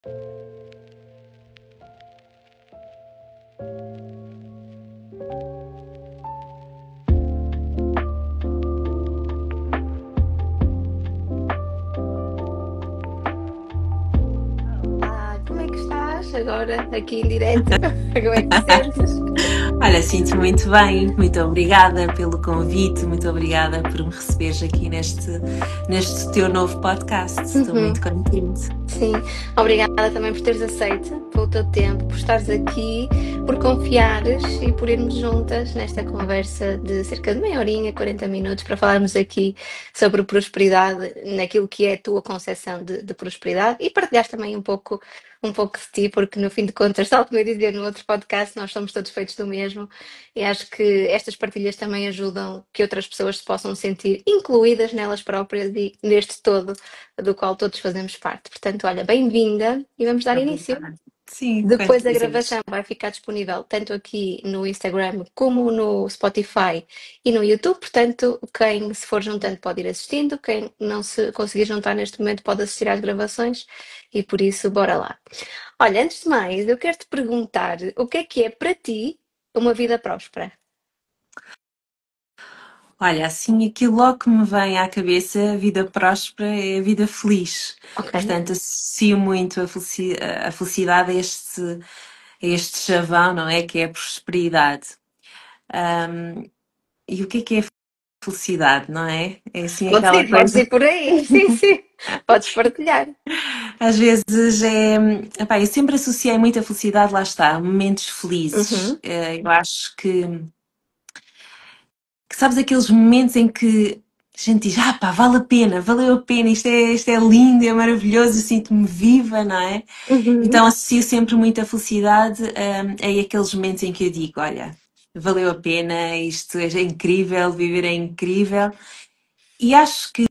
Como é que estás agora, aqui em direto? Como é que te sentes? Olha, sinto muito bem, muito obrigada pelo convite, muito obrigada por me receberes aqui neste teu novo podcast. Estou muito Uhum. contente. Sim, obrigada também por teres aceito, pelo teu tempo, por estares aqui, por confiares e por irmos juntas nesta conversa de cerca de meia horinha, 40 minutos, para falarmos aqui sobre prosperidade, naquilo que é a tua concepção de prosperidade e partilhares também um pouco de ti, porque no fim de contas, tal como eu dizia no outro podcast, nós somos todos feitos do mesmo e acho que estas partilhas também ajudam que outras pessoas se possam sentir incluídas nelas próprias e neste todo do qual todos fazemos parte. Portanto, olha, bem-vinda e vamos dar início. Obrigada. Sim, quando Depois a gravação quiseres. vai ficar disponível tanto aqui no Instagram como no Spotify e no YouTube. Portanto, quem se for juntando pode ir assistindo, quem não se conseguir juntar neste momento pode assistir às gravações e por isso, bora lá. Olha, antes de mais, eu quero te perguntar o que é para ti uma vida próspera? Olha, assim, aquilo logo que me vem à cabeça, a vida próspera é a vida feliz. Ok. Portanto, associo muito a felicidade a este chavão, não é? Que é a prosperidade. E o que é felicidade, não é? É assim aquela Podes coisa. ir por aí, sim, sim. Podes partilhar. Às vezes é. Epá, eu sempre associei muita felicidade, lá está, momentos felizes. Uhum, Eu acho que sabes aqueles momentos em que a gente diz, ah pá, vale a pena, valeu a pena, isto é lindo, é maravilhoso, eu sinto-me viva, não é? uhum, Então associo sempre muita felicidade a aqueles momentos em que eu digo, olha, valeu a pena, isto é incrível, viver é incrível. E acho que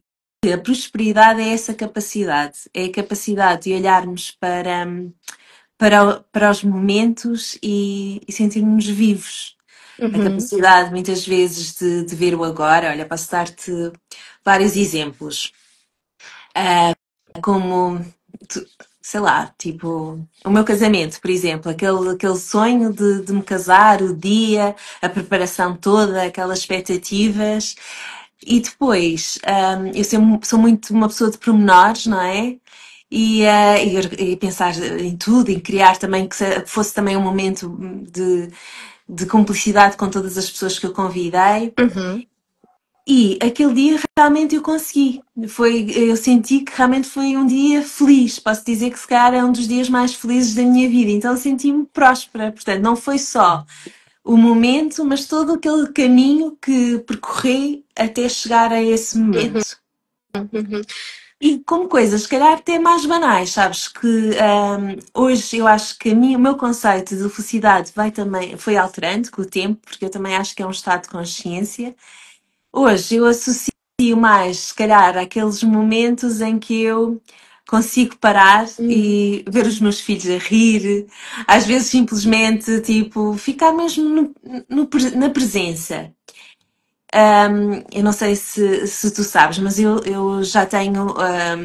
a prosperidade é essa capacidade, é a capacidade de olharmos para os momentos e sentirmos vivos. A uhum. capacidade, muitas vezes, de ver o agora. Olha, posso dar-te vários exemplos. Como, sei lá, tipo, o meu casamento, por exemplo, aquele sonho de me casar, o dia, a preparação toda, aquelas expectativas. E depois, eu sou muito uma pessoa de pormenores, não é? E pensar em tudo, em criar também que fosse também um momento de cumplicidade com todas as pessoas que eu convidei. Uhum, E aquele dia realmente eu consegui. Eu senti que realmente foi um dia feliz. Posso dizer que se calhar é um dos dias mais felizes da minha vida. Então senti-me próspera. Portanto, não foi só o momento, mas todo aquele caminho que percorri até chegar a esse uhum, momento. uhum, E como coisas, se calhar até mais banais, sabes? Que hoje eu acho que o meu conceito de felicidade foi alterando com o tempo, porque eu também acho que é um estado de consciência. Hoje eu associo mais, se calhar, àqueles momentos em que eu consigo parar uhum, e ver os meus filhos a rir, às vezes simplesmente, tipo, ficar mesmo na presença. Eu não sei se tu sabes, mas eu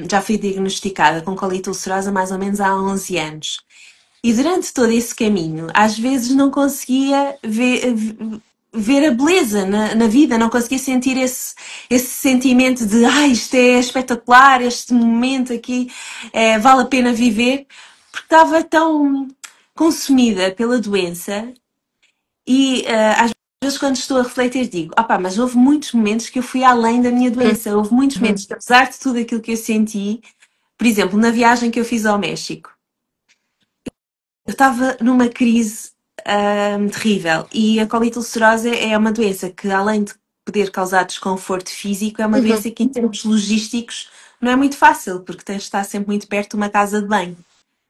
já fui diagnosticada com colite ulcerosa mais ou menos há 11 anos. E durante todo esse caminho, às vezes não conseguia ver a beleza na vida, não conseguia sentir esse sentimento de isto é espetacular, este momento aqui vale a pena viver, porque estava tão consumida pela doença e às vezes quando estou a refletir digo, opá, mas houve muitos momentos que eu fui além da minha doença, houve muitos uhum, momentos que apesar de tudo aquilo que eu senti, por exemplo, na viagem que eu fiz ao México, eu estava numa crise terrível e a colite ulcerosa é uma doença que, além de poder causar desconforto físico, é uma uhum, doença que, em termos logísticos, não é muito fácil, porque tens de estar sempre muito perto de uma casa de banho.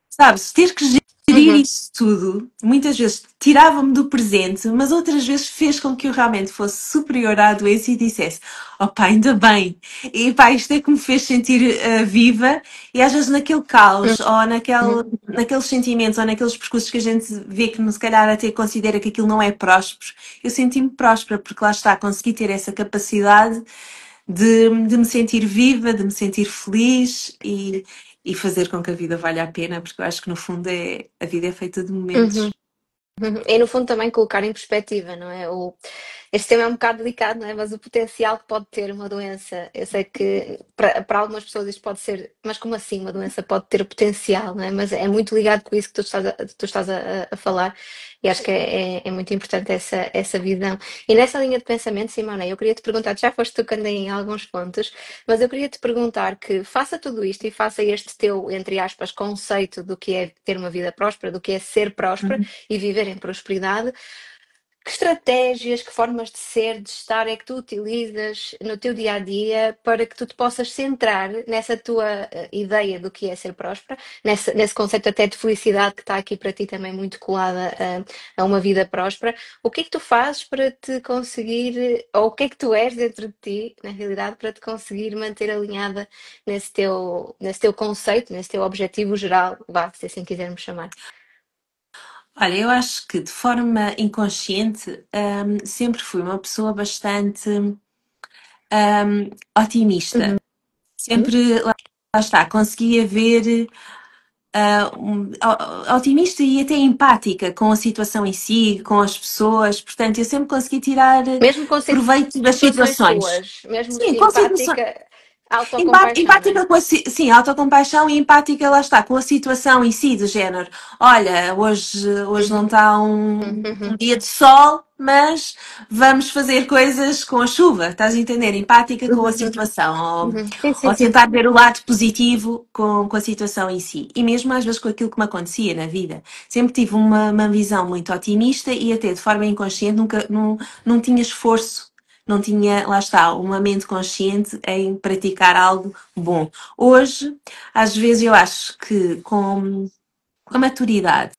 Sabes, ter que gerir uhum, isso tudo, muitas vezes tirava-me do presente, mas outras vezes fez com que eu realmente fosse superior à doença e dissesse: oh pá, ainda bem. E pá, isto é que me fez sentir viva. E às vezes naquele caos, ou uhum, naqueles sentimentos, ou naqueles percursos que a gente vê que se calhar até considera que aquilo não é próspero, eu senti-me próspera, porque lá está, consegui ter essa capacidade de me sentir viva, de me sentir feliz e fazer com que a vida valha a pena, porque eu acho que no fundo a vida é feita de Uhum, momentos. uhum. E no fundo também colocar em perspectiva, não é? Este tema é um bocado delicado, não é? Mas o potencial que pode ter uma doença, eu sei que para algumas pessoas isto pode ser, mas como assim uma doença pode ter potencial, não é? Mas é muito ligado com isso que tu estás a falar e acho que é muito importante essa visão. E nessa linha de pensamento, Simone, eu queria te perguntar, já foste tocando aí em alguns pontos, mas eu queria te perguntar que faça tudo isto e faça este teu, entre aspas, conceito do que é ter uma vida próspera, do que é ser próspera Uhum. e viver em prosperidade. Que estratégias, que formas de ser, de estar é que tu utilizas no teu dia a dia para que tu te possas centrar nessa tua ideia do que é ser próspera, nesse conceito até de felicidade que está aqui para ti também muito colada a uma vida próspera? O que é que tu fazes para te conseguir, ou o que é que tu és dentro de ti, na realidade, para te conseguir manter alinhada nesse teu conceito, nesse teu objetivo geral, vá, se assim quisermos chamar? Olha, eu acho que de forma inconsciente, sempre fui uma pessoa bastante, Uhum, otimista. Sempre, lá está, conseguia ver, otimista e até empática com a situação em si, com as pessoas. Portanto, eu sempre consegui tirar mesmo com proveito das situações situações. tuas, mesmo Sim, com situações. empática, autocompaixão, não é? Empática com sim, autocompaixão e empática, lá está, com a situação em si, do género. Olha, hoje não Uhum, está um uhum, dia de sol, mas vamos fazer coisas com a chuva, estás a entender? Empática com a uhum, situação, uhum. Sim, sim, ou sim. tentar ver o lado positivo com a situação em si. E mesmo às vezes com aquilo que me acontecia na vida. Sempre tive uma visão muito otimista e até de forma inconsciente nunca, não tinha esforço, não tinha, lá está, uma mente consciente em praticar algo bom. Hoje, às vezes eu acho que com a maturidade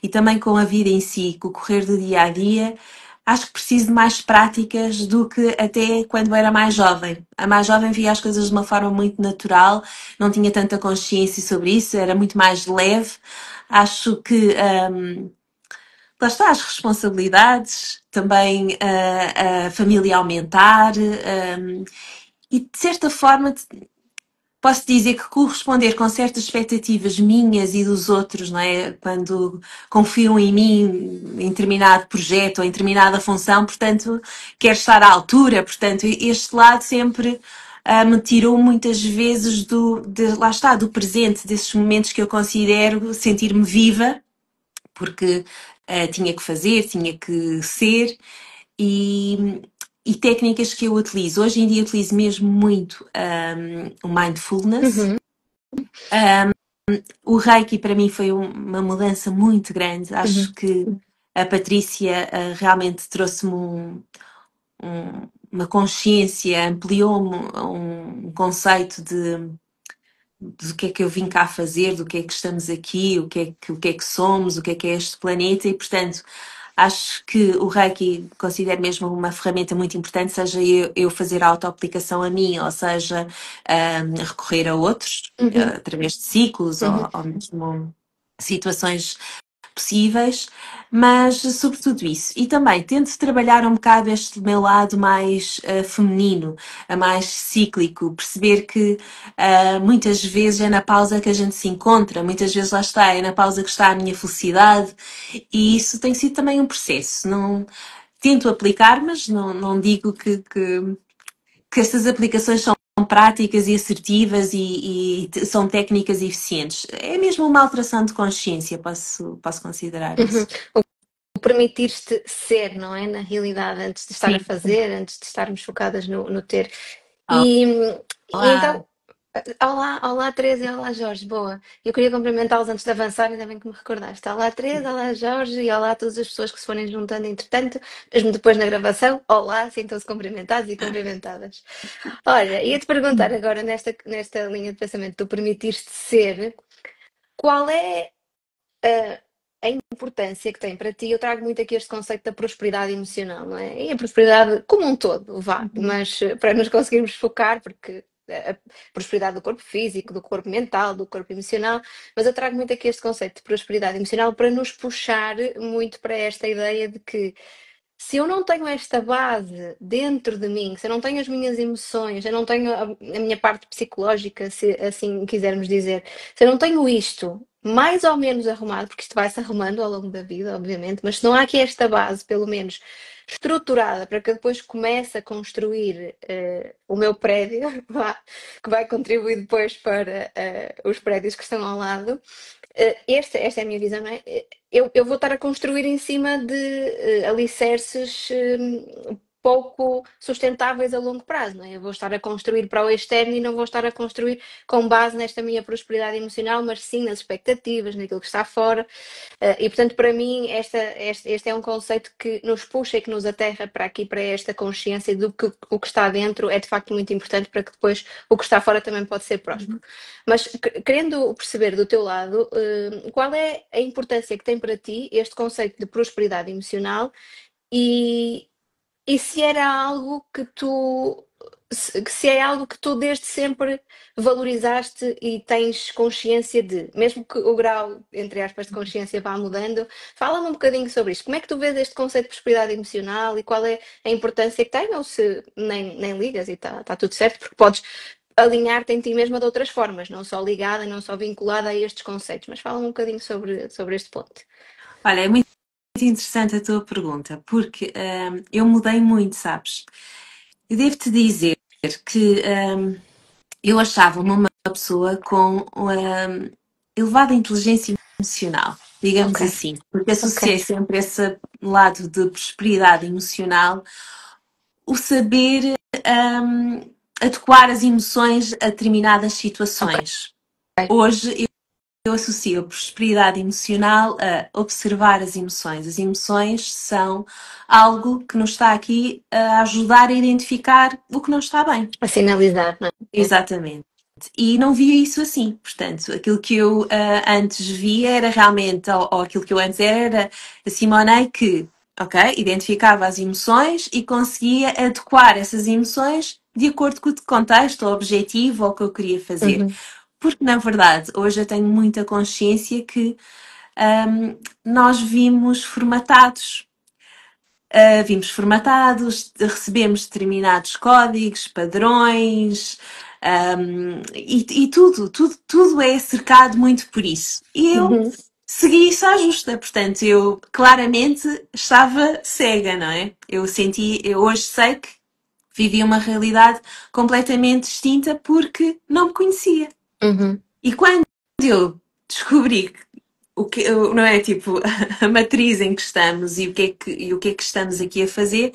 e também com a vida em si, com o correr do dia a dia, acho que preciso de mais práticas do que até quando era mais jovem. A mais jovem via as coisas de uma forma muito natural, não tinha tanta consciência sobre isso, era muito mais leve. Acho que lá está, as responsabilidades, também a família aumentar, e de certa forma posso dizer que corresponder com certas expectativas minhas e dos outros, não é? Quando confiam em mim em determinado projeto ou em determinada função, portanto, quero estar à altura, portanto, este lado sempre me tirou muitas vezes lá está, do presente, desses momentos que eu considero sentir-me viva, porque tinha que fazer, tinha que ser, e, e técnicas que eu utilizo. Hoje em dia utilizo mesmo muito o mindfulness. Uhum, O Reiki para mim foi uma mudança muito grande. Acho uhum, que a Patrícia realmente trouxe-me uma consciência, ampliou-me um conceito do que é que eu vim cá fazer, do que é que estamos aqui, o que é que somos, o que é este planeta e, portanto, acho que o Reiki considero mesmo uma ferramenta muito importante, seja eu fazer a autoaplicação a mim, ou seja, recorrer a outros, uhum, através de ciclos uhum, ou mesmo situações possíveis, mas sobretudo isso. E também tento trabalhar um bocado este meu lado mais feminino, mais cíclico, perceber que muitas vezes é na pausa que a gente se encontra, muitas vezes lá está, é na pausa que está a minha felicidade, e isso tem sido também um processo. Não, tento aplicar, mas não digo que estas aplicações são práticas e assertivas e são técnicas eficientes. É mesmo uma alteração de consciência, posso considerar uhum. isso. O permitir-te ser, não é? Na realidade, antes de estar a Sim. fazer, antes de estarmos focadas no ter. E, e Olá. então, olá, olá Teresa e olá Jorge, boa. Eu queria cumprimentá-los antes de avançar, ainda bem que me recordaste. Olá Teresa, olá Jorge e olá a todas as pessoas que se forem juntando entretanto, mesmo depois na gravação, olá, sintam-se cumprimentados e cumprimentadas. Olha, ia-te perguntar agora nesta linha de pensamento, tu permitiste ser, qual é a importância que tem para ti? Eu trago muito aqui este conceito da prosperidade emocional, não é? E a prosperidade como um todo, vá, mas para nos conseguirmos focar, porque a prosperidade do corpo físico, do corpo mental, do corpo emocional, mas eu trago muito aqui este conceito de prosperidade emocional para nos puxar muito para esta ideia de que se eu não tenho esta base dentro de mim, se eu não tenho as minhas emoções, eu não tenho a minha parte psicológica, se assim quisermos dizer, se eu não tenho isto mais ou menos arrumado, porque isto vai se arrumando ao longo da vida, obviamente, mas se não há aqui esta base, pelo menos estruturada, para que eu depois comece a construir o meu prédio, que vai contribuir depois para os prédios que estão ao lado, esta é a minha visão, não é? Eu vou estar a construir em cima de alicerces pouco sustentáveis a longo prazo, não é? Eu vou estar a construir para o externo e não vou estar a construir com base nesta minha prosperidade emocional, mas sim nas expectativas, naquilo que está fora. E portanto, para mim, este é um conceito que nos puxa e que nos aterra para aqui, para esta consciência do que o que está dentro é de facto muito importante para que depois o que está fora também pode ser próspero. Mas querendo perceber do teu lado, qual é a importância que tem para ti este conceito de prosperidade emocional e, e se era algo que tu se é algo que tu desde sempre valorizaste e tens consciência de, mesmo que o grau, entre aspas, de consciência vá mudando, fala-me um bocadinho sobre isto. Como é que tu vês este conceito de prosperidade emocional e qual é a importância que tem, ou se nem ligas e está tudo certo, porque podes alinhar-te em ti mesma de outras formas, não só ligada, não só vinculada a estes conceitos, mas fala-me um bocadinho sobre este ponto. Olha, é muito interessante a tua pergunta, porque eu mudei muito, sabes? Eu devo-te dizer que eu achava-me uma pessoa com elevada inteligência emocional, Ok, digamos assim, porque ok. associei sempre esse lado de prosperidade emocional, o saber adequar as emoções a determinadas Ok. situações. Hoje eu associo a prosperidade emocional a observar as emoções. As emoções são algo que nos está aqui a ajudar a identificar o que não está bem. A sinalizar, não é? Exatamente. E não via isso assim. Portanto, aquilo que eu antes via era realmente, ou aquilo que eu antes era a Simone que, ok, identificava as emoções e conseguia adequar essas emoções de acordo com o contexto, o objetivo ou o que eu queria fazer. Uhum. Porque, na verdade, hoje eu tenho muita consciência que nós vimos formatados, recebemos determinados códigos, padrões, e tudo é cercado muito por isso. E eu Uhum. segui isso à justa, portanto, eu claramente estava cega, não é? Eu hoje sei que vivia uma realidade completamente distinta porque não me conhecia. Uhum. E quando eu descobri não é tipo a matriz em que estamos e o que é que estamos aqui a fazer,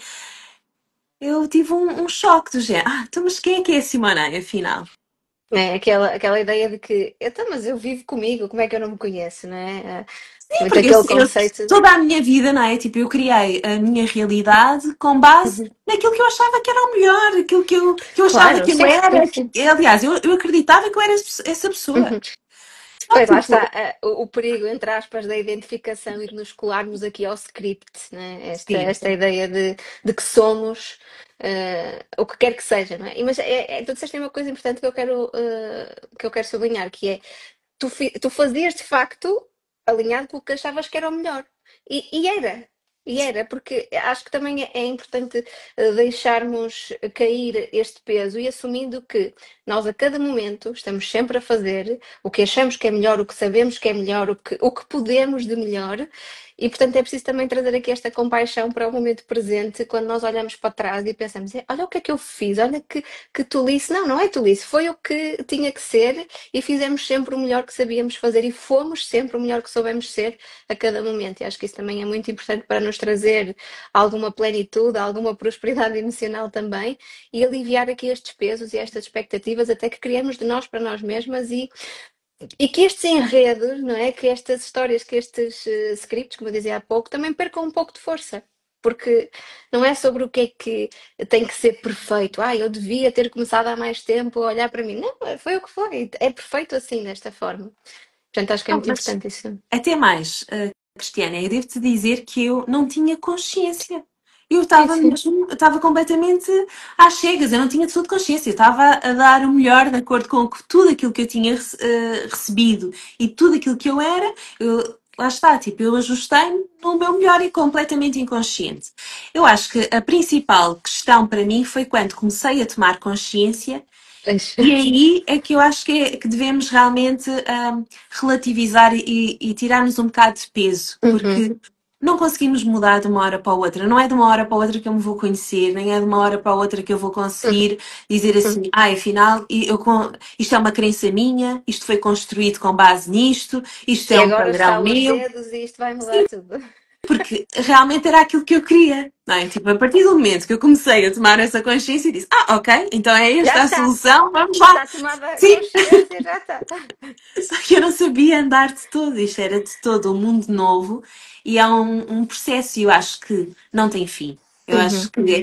eu tive um choque do género. Então, mas quem é a Simone, afinal? É aquela ideia de que, então, mas eu vivo comigo, como é que eu não me conheço, não é? Sim, Muito porque aquele conceito. toda a minha vida, não é? Tipo, eu criei a minha realidade com base Uhum. naquilo que eu achava que era o melhor, aquilo que eu achava Claro, que eu sim, era. sim, sim. Aliás, eu acreditava que eu era essa pessoa. Uhum. Só Pois que lá está, depois, o perigo, entre aspas, da identificação e de nos colarmos aqui ao script, né? sim, Esta ideia de que somos o que quer que seja, não é? Mas tu disseste uma coisa importante que eu quero sublinhar, que é tu fazias de facto alinhado com o que achavas que era o melhor. E era. E era, porque acho que também é importante deixarmos cair este peso e assumindo que nós a cada momento estamos sempre a fazer o que achamos que é melhor, o que sabemos que é melhor, o que podemos de melhor. E portanto é preciso também trazer aqui esta compaixão para o momento presente, quando nós olhamos para trás e pensamos, olha o que é que eu fiz, olha que tolice. Não, não é tolice, foi o que tinha que ser e fizemos sempre o melhor que sabíamos fazer e fomos sempre o melhor que soubemos ser a cada momento. E acho que isso também é muito importante para nos trazer alguma plenitude, alguma prosperidade emocional também e aliviar aqui estes pesos e estas expectativas até que criamos de nós para nós mesmas e que estes enredos, não é? Que estas histórias, que estes scripts, como eu dizia há pouco, também percam um pouco de força. Porque não é sobre o que é que tem que ser perfeito. Eu devia ter começado há mais tempo a olhar para mim. Não, foi o que foi. É perfeito assim, desta forma. Portanto, acho que é não, muito mas importante isso. até mais, Cristiana, eu devo-te dizer que eu não tinha consciência. Eu Sim, estava sim. mesmo, eu estava completamente às cegas, eu não tinha de consciência, eu estava a dar o melhor de acordo com tudo aquilo que eu tinha recebido e tudo aquilo que eu era. lá está, tipo, eu ajustei-me no meu melhor e completamente inconsciente. Eu acho que a principal questão para mim foi quando comecei a tomar consciência Pois. e aí é que eu acho que devemos realmente relativizar e tirarmos um bocado de peso, Uhum, porque não conseguimos mudar de uma hora para a outra. Não é de uma hora para a outra que eu me vou conhecer, nem é de uma hora para a outra que eu vou uhum, conseguir dizer uhum. assim, afinal, isto é uma crença minha, isto foi construído com base nisto, isto E é um agora padrão estalo os meu. dedos e isto vai mudar tudo. Porque realmente era aquilo que eu queria, não é? Tipo, a partir do momento que eu comecei a tomar essa consciência, disse: ok, então é Já esta a está. solução, vamos lá. Está tomada a Sim, consciência, já está. só que eu não sabia andar de todo, isto era de todo um mundo novo e é um processo e eu acho que não tem fim. Eu acho Uhum, que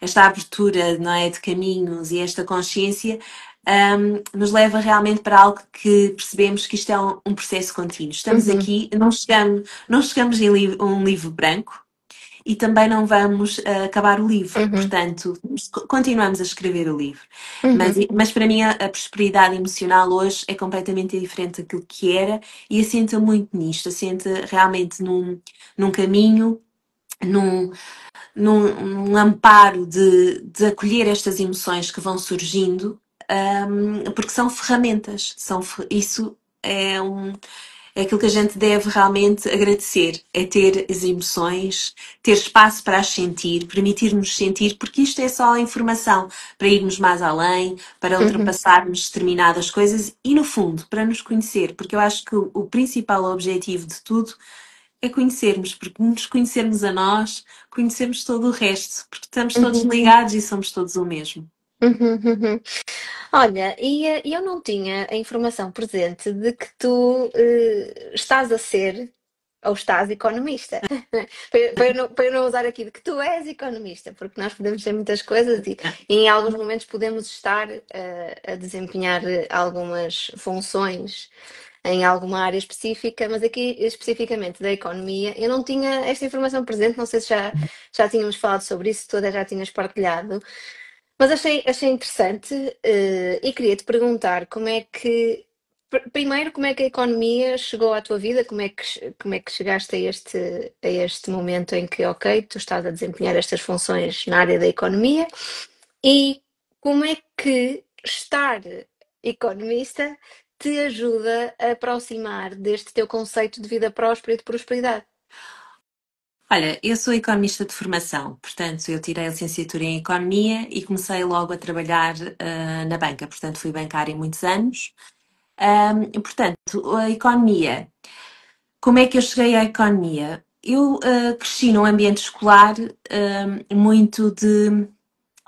esta abertura, não é, de caminhos e esta consciência nos leva realmente para algo que percebemos que isto é um processo contínuo. Estamos uhum, aqui, não chegamos em um livro branco, e também não vamos acabar o livro. uhum, Portanto, continuamos a escrever o livro. Mas, uhum, mas para mim a prosperidade emocional hoje é completamente diferente daquilo que era e assenta muito nisto, assenta realmente num caminho, num, num amparo de acolher estas emoções que vão surgindo, porque são ferramentas, isso é aquilo que a gente deve realmente agradecer, é ter as emoções, ter espaço para as sentir, permitir-nos sentir, porque isto é só a informação para irmos mais além, para uhum, ultrapassarmos determinadas coisas e, no fundo, para nos conhecer, porque eu acho que o principal objetivo de tudo é conhecermos, porque nos conhecermos a nós, conhecemos todo o resto, porque estamos todos uhum, ligados e somos todos o mesmo. uhum, uhum. Olha, e eu não tinha a informação presente de que tu estás a ser ou estás economista. Para eu não usar aqui de que tu és economista, porque nós podemos ser muitas coisas e em alguns momentos podemos estar a desempenhar algumas funções em alguma área específica, mas aqui especificamente da economia, eu não tinha esta informação presente, não sei se já tínhamos falado sobre isso, toda já tinhas partilhado. Mas achei interessante, e queria te perguntar como é que, primeiro, como é que a economia chegou à tua vida? Como é que chegaste a este momento em que, ok, tu estás a desempenhar estas funções na área da economia? E como é que estar economista te ajuda a aproximar deste teu conceito de vida próspera e de prosperidade? Olha, eu sou economista de formação, portanto, eu tirei a licenciatura em Economia e comecei logo a trabalhar na banca, portanto, fui bancária muitos anos. Portanto, a economia, como é que eu cheguei à economia? Eu cresci num ambiente escolar muito de.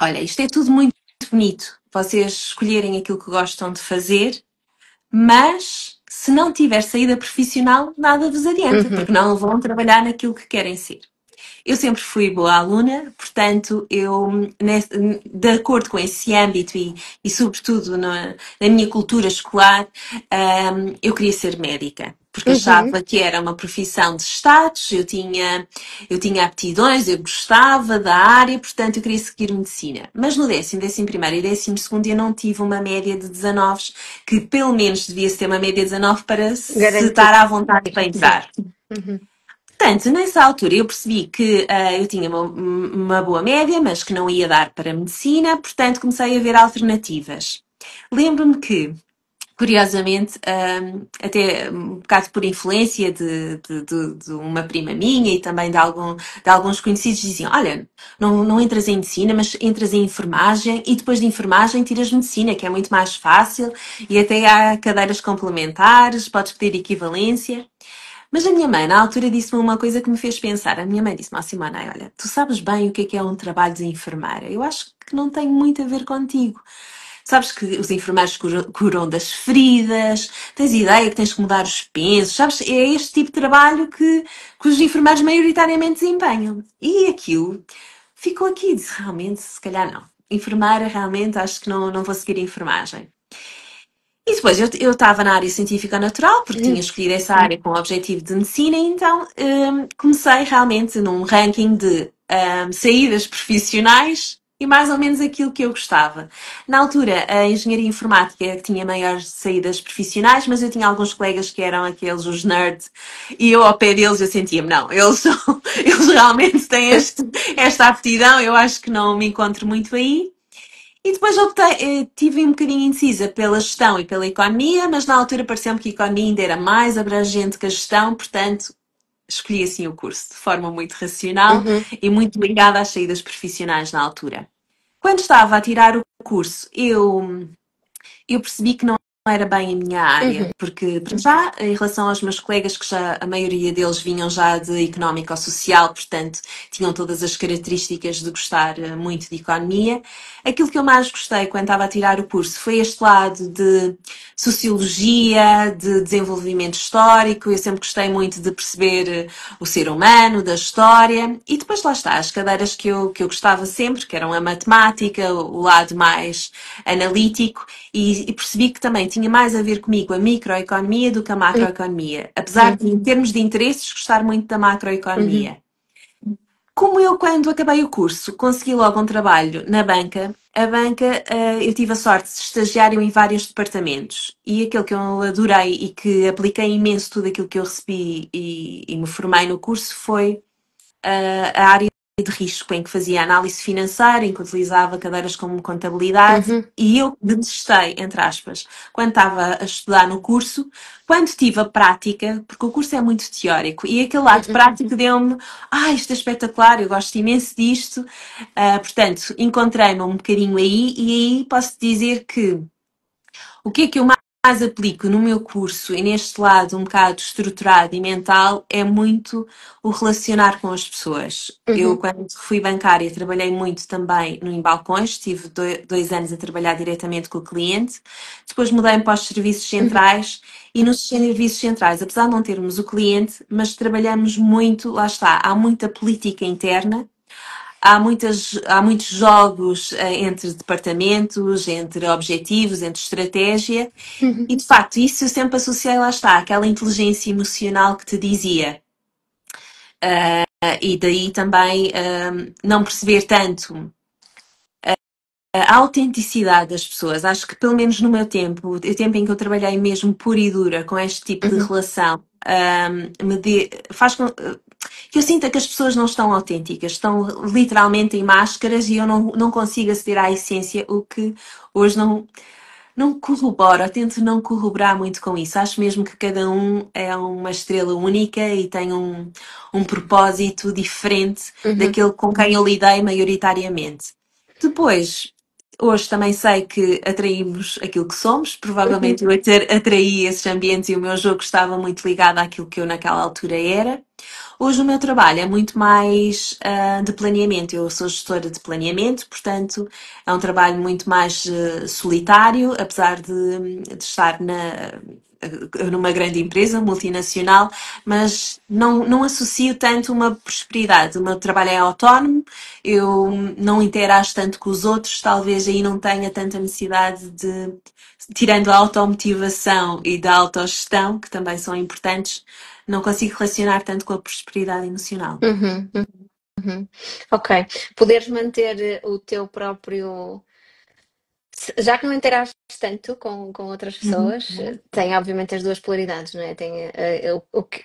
Olha, isto é tudo muito bonito, vocês escolherem aquilo que gostam de fazer, mas se não tiver saída profissional, nada vos adianta, Uhum, porque não vão trabalhar naquilo que querem ser. Eu sempre fui boa aluna, portanto, de acordo com esse âmbito e sobretudo, na minha cultura escolar, eu queria ser médica. Porque uhum, achava que era uma profissão de status, eu tinha aptidões, eu gostava da área, portanto eu queria seguir medicina. Mas no 11º e 12º eu não tive uma média de 19, que pelo menos devia-se ter uma média de 19 para se garantido, estar à vontade para sim. entrar. Uhum, Portanto, nessa altura eu percebi que eu tinha uma boa média, mas que não ia dar para a medicina, portanto comecei a ver alternativas. Lembro-me que, curiosamente, até um bocado por influência de uma prima minha e também de alguns conhecidos, diziam: Olha, não entras em medicina, mas entras em enfermagem e depois de enfermagem tiras medicina, que é muito mais fácil e até há cadeiras complementares, podes pedir equivalência. Mas a minha mãe, na altura, disse-me uma coisa que me fez pensar. A minha mãe disse-me assim: Simone, olha, tu sabes bem o que é um trabalho de enfermeira. Eu acho que não tem muito a ver contigo. Sabes que os enfermeiros curam das feridas, tens ideia que tens que mudar os pensos, sabes? É este tipo de trabalho que os enfermeiros maioritariamente desempenham. E aquilo ficou aqui, disse, realmente, se calhar não. Enfermeira, realmente, acho que não vou seguir a enfermagem. E depois eu estava na área científica natural, porque tinha escolhido essa área com o objetivo de medicina, e então comecei realmente num ranking de saídas profissionais. e mais ou menos aquilo que eu gostava. Na altura, a engenharia informática tinha maiores saídas profissionais, mas eu tinha alguns colegas que eram aqueles, os nerds, e eu ao pé deles eu sentia-me, não, eles, eles realmente têm esta aptidão, eu acho que não me encontro muito aí. E depois optei, tive um bocadinho indecisa pela gestão e pela economia, mas na altura pareceu-me que a economia ainda era mais abrangente que a gestão, portanto escolhi assim o curso de forma muito racional Uhum, e muito ligada às saídas profissionais na altura. Quando estava a tirar o curso, eu percebi que não era bem a minha uhum, área, porque para já, em relação aos meus colegas, que já a maioria deles vinham já de económico-social, portanto, tinham todas as características de gostar muito de economia. Aquilo que eu mais gostei quando estava a tirar o curso foi este lado de sociologia, de desenvolvimento histórico. Eu sempre gostei muito de perceber o ser humano, da história. E depois lá está, as cadeiras que eu gostava sempre, que eram a matemática, o lado mais analítico, e percebi que também tinha mais a ver comigo a microeconomia do que a macroeconomia. Apesar de, em termos de interesses, gostar muito da uhum, macroeconomia. Como eu, quando acabei o curso, consegui logo um trabalho na banca, a banca, eu tive a sorte de estagiário em vários departamentos. E aquilo que eu adorei e que apliquei imenso tudo aquilo que eu recebi e me formei no curso foi a área de risco, em que fazia análise financeira, em que utilizava cadeiras como contabilidade, uhum, e eu detestei, entre aspas, quando estava a estudar no curso, quando tive a prática, porque o curso é muito teórico, e aquele lado uhum, prático deu-me, isto é espetacular, eu gosto imenso disto. Portanto, encontrei-me um bocadinho aí, e aí posso dizer que o que é que eu mais aplico no meu curso e neste lado um bocado estruturado e mental é muito o relacionar com as pessoas. Eu, uhum, quando fui bancária, trabalhei muito também em balcões, estive 2 anos a trabalhar diretamente com o cliente. Depois mudei-me para os serviços uhum, centrais e nos serviços centrais, apesar de não termos o cliente, mas trabalhamos muito, lá está, há muita política interna. Há muitos jogos entre departamentos, entre objetivos, entre estratégia, uhum, e de facto isso eu sempre associei, lá está, aquela inteligência emocional que te dizia. E daí também não perceber tanto a autenticidade das pessoas. Acho que pelo menos no meu tempo, o tempo em que eu trabalhei mesmo pura e dura com este tipo de uhum, relação, faz com que eu sinta que as pessoas não estão autênticas, estão literalmente em máscaras e eu não consigo aceder à essência, o que hoje não corroboro, tento não corroborar muito com isso. Acho mesmo que cada um é uma estrela única e tem um propósito diferente uhum, daquele com quem eu lidei maioritariamente. Depois, hoje também sei que atraímos aquilo que somos. uhum, Provavelmente eu atraí esses ambientes e o meu jogo estava muito ligado àquilo que eu naquela altura era. Hoje o meu trabalho é muito mais de planeamento. Eu sou gestora de planeamento, portanto é um trabalho muito mais solitário, apesar de estar numa grande empresa multinacional, mas não associo tanto uma prosperidade. O meu trabalho é autónomo, eu não interajo tanto com os outros, talvez aí não tenha tanta necessidade de, tirando a automotivação e da autogestão, que também são importantes, não consigo relacionar tanto com a prosperidade emocional. uhum, uhum. Ok. Poderes manter o teu próprio. Já que não interages tanto com outras Uhum. pessoas, tem obviamente as duas polaridades, não é? Tem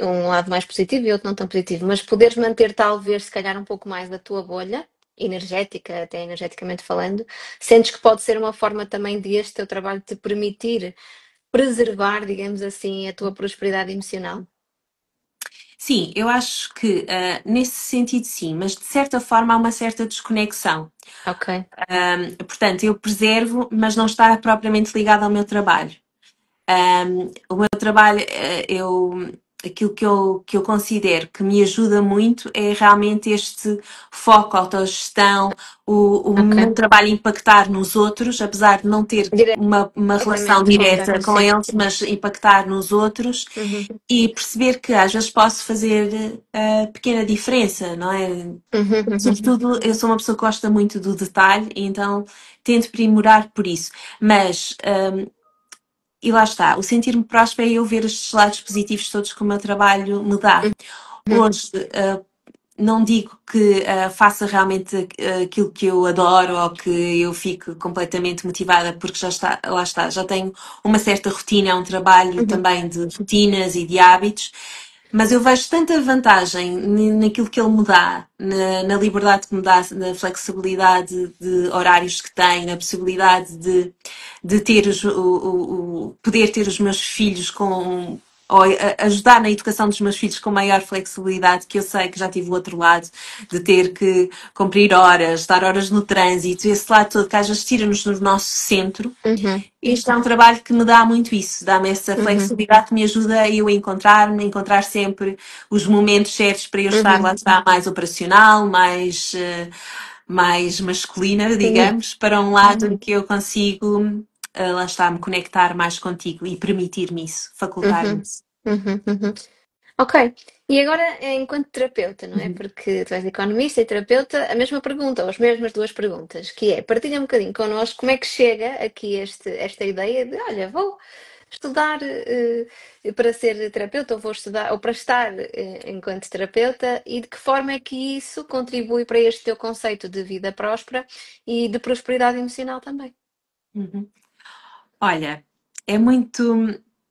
um lado mais positivo e outro não tão positivo, mas poderes manter talvez se calhar um pouco mais da tua bolha energética, até energeticamente falando, sentes que pode ser uma forma também de este teu trabalho te permitir preservar, digamos assim, a tua prosperidade emocional. Sim, eu acho que nesse sentido sim, mas de certa forma há uma certa desconexão. Ok. Portanto, eu preservo, mas não está propriamente ligado ao meu trabalho. O meu trabalho, aquilo que eu considero que me ajuda muito é realmente este foco, autogestão, o meu Ok. trabalho impactar nos outros, apesar de não ter uma relação Diretamente com direta externo, com sim. eles, mas impactar nos outros Uhum, e perceber que às vezes posso fazer pequena diferença, não é? uhum, Sobretudo, eu sou uma pessoa que gosta muito do detalhe, então tento aprimorar por isso. Mas e lá está, o sentir-me próspera é eu ver estes lados positivos todos que o meu trabalho me dá. uhum, Hoje, Não digo que faça realmente aquilo que eu adoro ou que eu fique completamente motivada, porque já está, lá está, já tenho uma certa rotina, é um trabalho Uhum, também de rotinas e de hábitos, mas eu vejo tanta vantagem naquilo que ele me dá, na liberdade que me dá, na flexibilidade de horários que tem, na possibilidade de ter poder ter os meus filhos com ou ajudar na educação dos meus filhos com maior flexibilidade, que eu sei que já tive o outro lado, de ter que cumprir horas, estar horas no trânsito, esse lado todo que às vezes tira-nos do nosso centro. uhum, Este é um trabalho que me dá muito isso, dá-me essa uhum, flexibilidade que me ajuda a eu encontrar-me, encontrar sempre os momentos certos para eu estar uhum. lá está mais operacional, mais masculina, Sim. digamos, para um lado em que eu consigo, lá está, me conectar mais contigo e permitir-me isso, facultar-me Uhum, isso. uhum, uhum. Ok. E agora, enquanto terapeuta, não é? Uhum. Porque tu és economista e terapeuta, a mesma pergunta, ou as mesmas duas perguntas, que é, partilha um bocadinho connosco como é que chega aqui esta ideia de, olha, vou estudar para ser terapeuta, ou vou estudar, ou para estar enquanto terapeuta, e de que forma é que isso contribui para este teu conceito de vida próspera e de prosperidade emocional também? Uhum. Olha, é muito,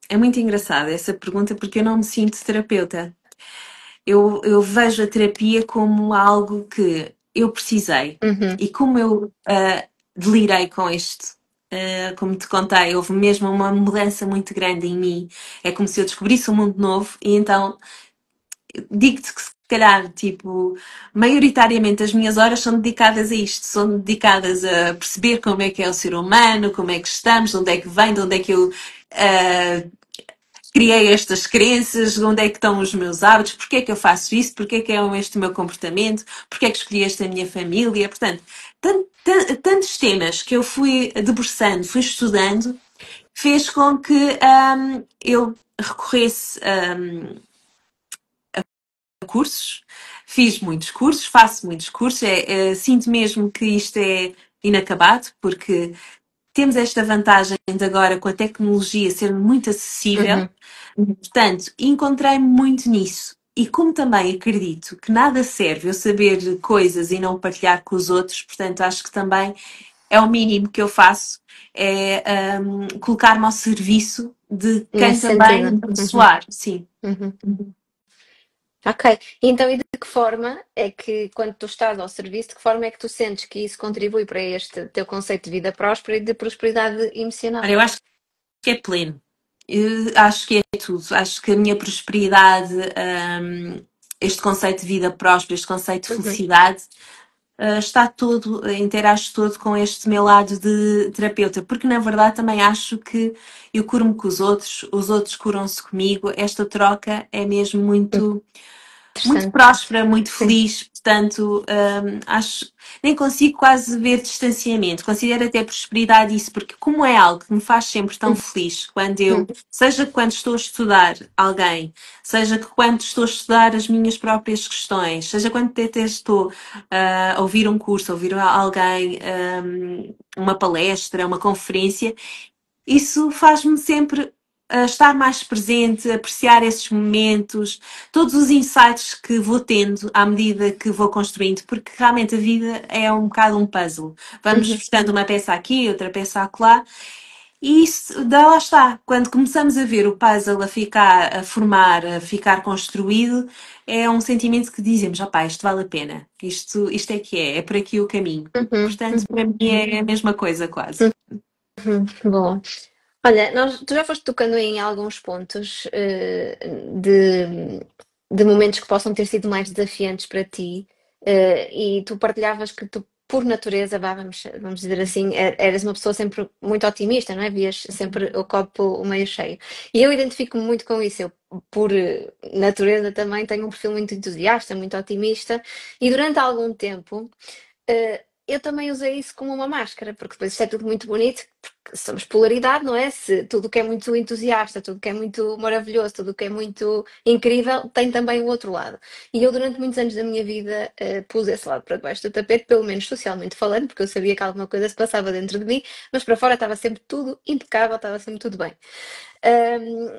é muito engraçada essa pergunta porque eu não me sinto terapeuta. Eu vejo a terapia como algo que eu precisei. Uhum, E como eu delirei com isto, como te contei, houve mesmo uma mudança muito grande em mim. É como se eu descobrisse um mundo novo e então digo-te que se calhar, tipo, maioritariamente as minhas horas são dedicadas a isto, são dedicadas a perceber como é que é o ser humano, como é que estamos, de onde é que vem, de onde é que eu criei estas crenças, onde é que estão os meus hábitos, porque é que eu faço isso, porque é que é este o meu comportamento, porque é que escolhi esta minha família. Portanto, tantos temas que eu fui debruçando, fui estudando, fez com que eu recorresse a cursos, fiz muitos cursos, faço muitos cursos, sinto mesmo que isto é inacabado, porque temos esta vantagem de agora com a tecnologia ser muito acessível. uhum, Portanto, encontrei-me muito nisso. E como também acredito que nada serve eu saber coisas e não partilhar com os outros, portanto, acho que também é o mínimo que eu faço, é colocar-me ao serviço de quem nesse também me sentido. Uhum, abençoar. Sim. uhum. Ok, então e de que forma é que, quando tu estás ao serviço, de que forma é que tu sentes que isso contribui para este teu conceito de vida próspera e de prosperidade Olha, emocional? eu acho que é pleno. Eu acho que é tudo. Acho que a minha prosperidade, este conceito de vida próspera, este conceito de Uhum, felicidade, está todo, interage todo com este meu lado de terapeuta, porque na verdade também acho que eu curo-me com os outros curam-se comigo. Esta troca é mesmo muito interessante. próspera, muito Sim. feliz, portanto, acho, nem consigo quase ver distanciamento, considero até prosperidade isso, porque como é algo que me faz sempre tão feliz, quando eu, Uhum, seja quando estou a estudar alguém, seja que quando estou a estudar as minhas próprias questões, seja quando até estou a ouvir um curso, a ouvir alguém, uma palestra, uma conferência, isso faz-me sempre estar mais presente, apreciar esses momentos, todos os insights que vou tendo à medida que vou construindo, porque realmente a vida é um bocado um puzzle. Vamos uhum, buscando uma peça aqui, outra peça acolá, e isso, dá lá está. Quando começamos a ver o puzzle a ficar, a formar, a ficar construído, é um sentimento que dizemos, opá, isto vale a pena, isto é que é por aqui o caminho. uhum, Portanto, uhum, para mim é a mesma coisa quase. uhum. Boa. Olha, tu já foste tocando em alguns pontos de momentos que possam ter sido mais desafiantes para ti, e tu partilhavas que tu, por natureza, vamos dizer assim, eras uma pessoa sempre muito otimista, não é? Vias sempre o copo meio cheio. E eu identifico-me muito com isso. Eu, por natureza, também tenho um perfil muito entusiasta, muito otimista, e durante algum tempo. Eu também usei isso como uma máscara, porque depois isto é tudo muito bonito, somos polaridade, não é? Se tudo o que é muito entusiasta, tudo o que é muito maravilhoso, tudo o que é muito incrível, tem também o outro lado. E eu, durante muitos anos da minha vida, pus esse lado para debaixo do tapete, pelo menos socialmente falando, porque eu sabia que alguma coisa se passava dentro de mim, mas para fora estava sempre tudo impecável, estava sempre tudo bem.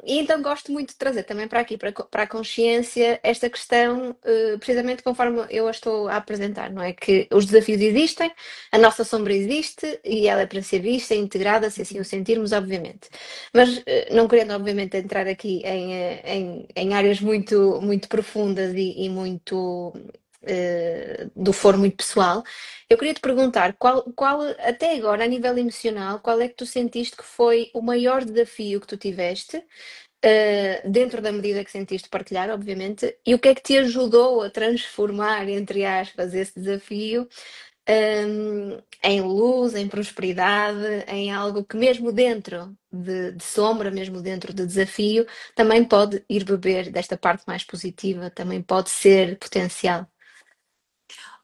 E então gosto muito de trazer também para aqui, para a consciência, esta questão, precisamente conforme eu a estou a apresentar, não é? Que os desafios existem, a nossa sombra existe e ela é para ser vista e integrada, se assim o sentirmos, obviamente. Mas não querendo, obviamente, entrar aqui em áreas muito profundas e muito do foro muito pessoal, eu queria te perguntar até agora, a nível emocional, qual é que tu sentiste que foi o maior desafio que tu tiveste, dentro da medida que sentiste partilhar, obviamente, e o que é que te ajudou a transformar, entre aspas, esse desafio, em luz, em prosperidade, em algo que mesmo dentro de sombra, mesmo dentro de desafio, também pode ir beber desta parte mais positiva, também pode ser potencial.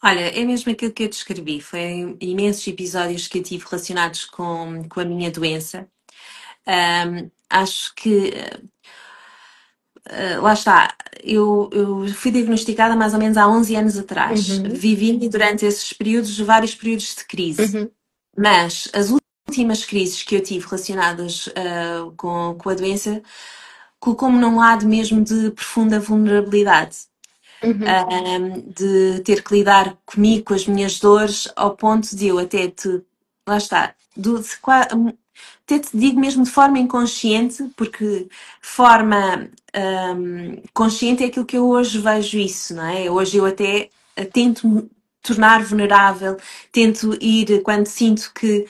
Olha, é mesmo aquilo que eu descrevi. Foi imensos episódios que eu tive relacionados com a minha doença. Acho que, lá está, eu fui diagnosticada mais ou menos há 11 anos atrás. Uhum, Vivi durante esses períodos, vários períodos de crise. uhum, Mas as últimas crises que eu tive relacionadas com a doença colocou-me num lado mesmo de profunda vulnerabilidade. uhum, De ter que lidar comigo, com as minhas dores, ao ponto de eu até te. Lá está. Até te digo mesmo de forma inconsciente, porque forma consciente é aquilo que eu hoje vejo isso, não é? Hoje eu até tento me tornar vulnerável, tento ir quando sinto que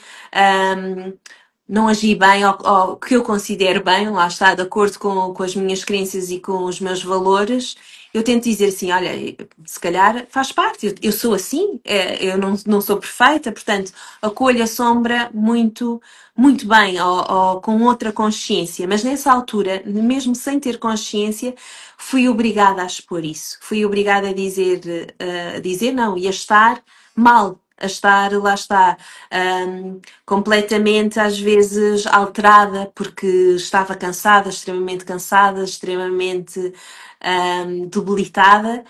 não agi bem ou que eu considero bem, lá está, de acordo com as minhas crenças e com os meus valores, eu tento dizer assim, olha, se calhar faz parte, eu sou assim, eu não sou perfeita, portanto, acolho a sombra muito bem, ou com outra consciência, mas nessa altura, mesmo sem ter consciência, fui obrigada a expor isso, fui obrigada a dizer não, e a estar mal, a estar, lá está, completamente, às vezes, alterada, porque estava cansada, extremamente debilitada,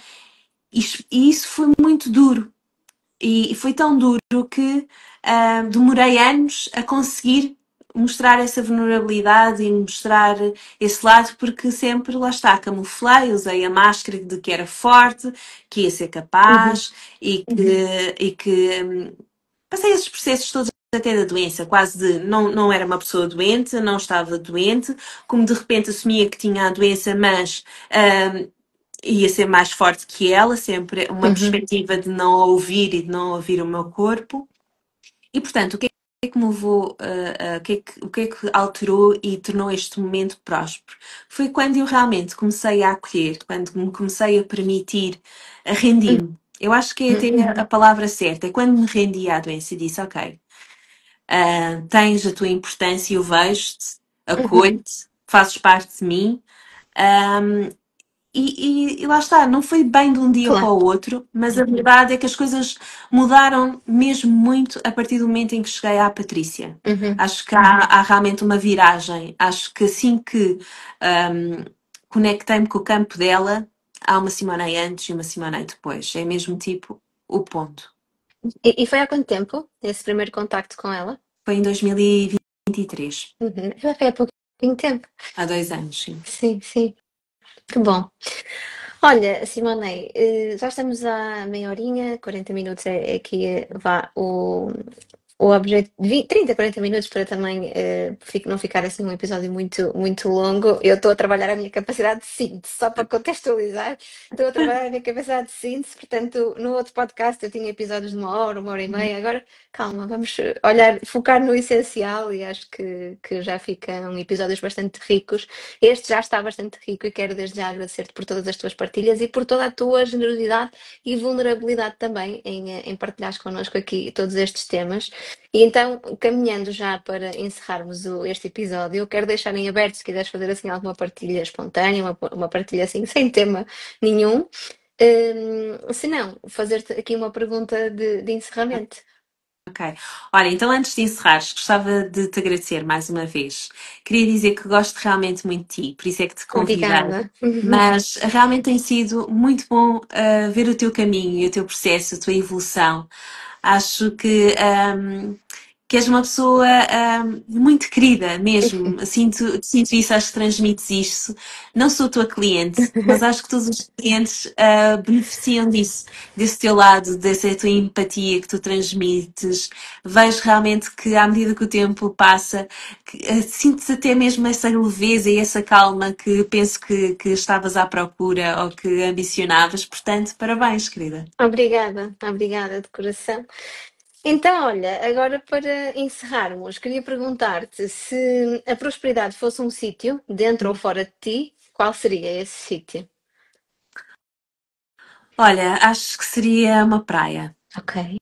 e isso foi muito duro. E foi tão duro que demorei anos a conseguir mostrar essa vulnerabilidade e mostrar esse lado, porque sempre, lá está, camuflei, usei a máscara de que era forte, que ia ser uhum, capaz e que passei esses processos todos até da doença, quase de não era uma pessoa doente, não estava doente, como de repente assumia que tinha a doença, mas ia ser mais forte que ela, sempre uma uhum. perspectiva de não a ouvir e de não ouvir o meu corpo. E portanto, o que é que me levou, o que é que alterou e tornou este momento próspero? Foi quando eu realmente comecei a acolher, quando me comecei a permitir, a rendi-me. Eu acho que é até a palavra certa, é quando me rendi à doença e disse, ok, tens a tua importância, eu vejo-te, Uhum, acolho-te, fazes parte de mim. Um, e lá está, não foi bem de um dia para claro. o outro, mas a verdade é que as coisas mudaram mesmo muito a partir do momento em que cheguei à Patrícia. Uhum. Acho que há realmente uma viragem. Acho que assim que conectei-me com o campo dela, há uma semana antes e uma semana depois. É mesmo tipo o ponto. E foi há quanto tempo esse primeiro contacto com ela? Foi em 2023, Uhum. Já foi há pouquinho tempo. há 2 anos, sim. Sim, sim. Que bom. Olha, Simonei, já estamos à meia horinha, 40 minutos é aqui, vá, o objeto, 30, 40 minutos para também não ficar assim um episódio muito longo. Eu estou a trabalhar a minha capacidade de síntese, só para contextualizar, estou a trabalhar a minha capacidade de síntese, portanto, no outro podcast eu tinha episódios de uma hora e meia, agora calma, vamos olhar, focar no essencial e acho que já ficam episódios bastante ricos. Este já está bastante rico e quero desde já agradecer-te por todas as tuas partilhas e por toda a tua generosidade e vulnerabilidade também em partilhares connosco aqui todos estes temas. E então, caminhando já para encerrarmos este episódio, eu quero deixar em aberto se quiseres fazer assim alguma partilha espontânea, uma partilha assim sem tema nenhum. Se não, fazer-te aqui uma pergunta de encerramento. Ok. Olha, então antes de encerrares, gostava de te agradecer mais uma vez. Queria dizer que gosto realmente muito de ti, por isso é que te convidei. Obrigada. Mas realmente tem sido muito bom ver o teu caminho e o teu processo, a tua evolução. Acho que és uma pessoa muito querida mesmo. Sinto isso, acho que transmites isso. Não sou tua cliente, mas acho que todos os clientes beneficiam disso, desse teu lado, dessa tua empatia que tu transmites. Vejo realmente que à medida que o tempo passa, sinto até mesmo essa leveza e essa calma que penso que estavas à procura ou que ambicionavas. Portanto, parabéns, querida. Obrigada, obrigada de coração. Então, olha, agora para encerrarmos, queria perguntar-te se a prosperidade fosse um sítio, dentro ou fora de ti, qual seria esse sítio? Olha, acho que seria uma praia. Ok,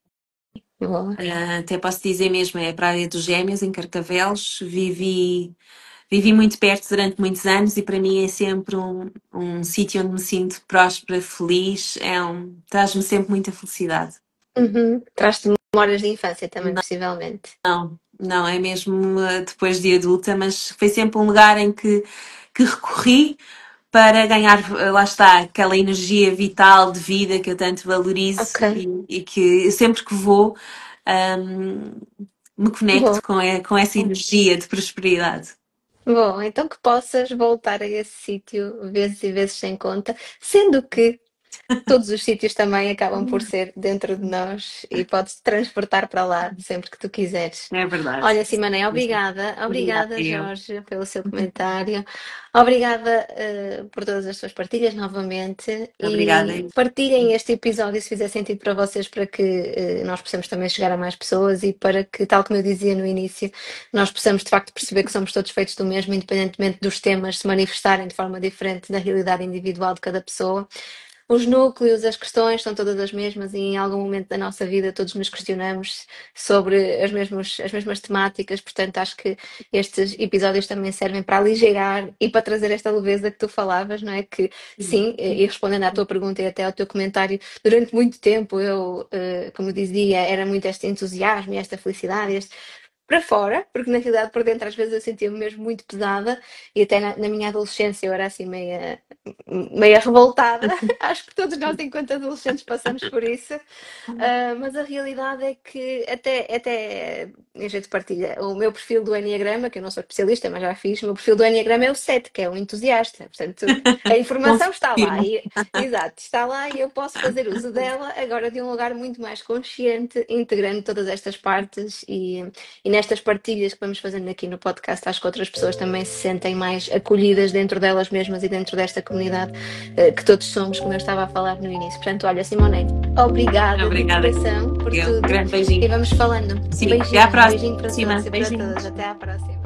boa. Até posso dizer mesmo, é a Praia dos Gêmeos, em Carcavelos. Vivi muito perto durante muitos anos e para mim é sempre um sítio onde me sinto próspera, feliz. Traz-me sempre muita felicidade. Uhum. Traz-te memórias de infância também, possivelmente. Não, é mesmo depois de adulta, mas foi sempre um lugar que recorri para ganhar, lá está, aquela energia vital de vida que eu tanto valorizo Ok, e que sempre que vou, hum, me boa. conecto com essa energia de prosperidade. Bom, então que possas voltar a esse sítio vezes e vezes sem conta, sendo que todos os sítios também acabam por ser dentro de nós e podes te transportar para lá sempre que tu quiseres. É verdade. Olha, Simone, obrigada. Obrigada, Obrigada, eu. Jorge, pelo seu comentário. Obrigada, por todas as suas partilhas novamente. Obrigada. E partilhem este episódio se fizer sentido para vocês, para que nós possamos também chegar a mais pessoas e para que, tal como eu dizia no início, nós possamos de facto perceber que somos todos feitos do mesmo, independentemente dos temas se manifestarem de forma diferente na realidade individual de cada pessoa. Os núcleos, as questões são todas as mesmas e em algum momento da nossa vida todos nos questionamos sobre as mesmas temáticas, portanto acho que estes episódios também servem para aligeirar e para trazer esta leveza que tu falavas, não é? Que sim, e respondendo à tua pergunta e até ao teu comentário, durante muito tempo eu, como dizia, era muito este entusiasmo e esta felicidade, para fora, porque na realidade por dentro às vezes eu sentia-me mesmo muito pesada e até na minha adolescência eu era assim meia revoltada. Acho que todos nós enquanto adolescentes passamos por isso. Mas a realidade é que até em jeito de partilha, o meu perfil do Enneagrama, que eu não sou especialista, mas já fiz, o meu perfil do Enneagrama é o 7, que é um entusiasta. Portanto, a informação está lá. Confirmo. Exato, está lá e eu posso fazer uso dela agora de um lugar muito mais consciente, integrando todas estas partes e nestas partilhas que vamos fazendo aqui no podcast, acho que outras pessoas também se sentem mais acolhidas dentro delas mesmas e dentro desta comunidade que todos somos, como eu estava a falar no início. Portanto, olha, Simone, obrigada de Obrigada. coração por Eu. tudo Grande e beijinho. vamos falando. Sim, até à Um beijinho para próxima. todos e para Beijinhos. todas. Até à próxima.